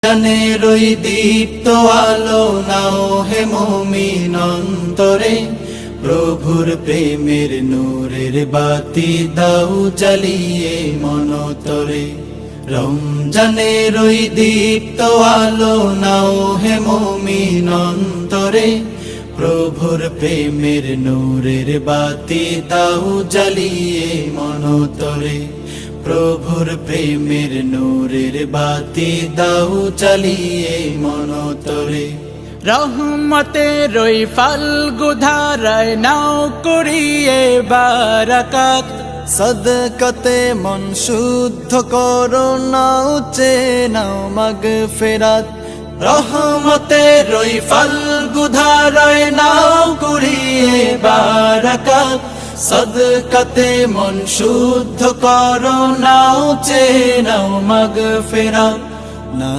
জানের ওই দীপ্ত আলো নাও হে মুমিন অন্তরে, প্রভুর প্রেমের নূরের বাতি দাও জ্বালিয়ে মনতরে। রমজানের ওই দীপ্ত আলো নাও হে মুমিন অন্তরে, প্রভুর প্রেমের নূরের বাতি দাও জ্বালিয়ে মনতরে। প্রভুর প্রেমের নূরের বাতি দাও জ্বালিয়ে মনতরে। রহমতের ওই ফাল্গু ধারায় নাও করিয়ে বারাকাত, সদকাতে মন শুদ্ধ করো নাও নাও মাগফিরাত। রহমতের ওই ফাল্গু ধারায় নাও করিয়ে বারাকাত, সদকাতে মন শুদ্ধ করো নাও নাও মাগফিরাত। না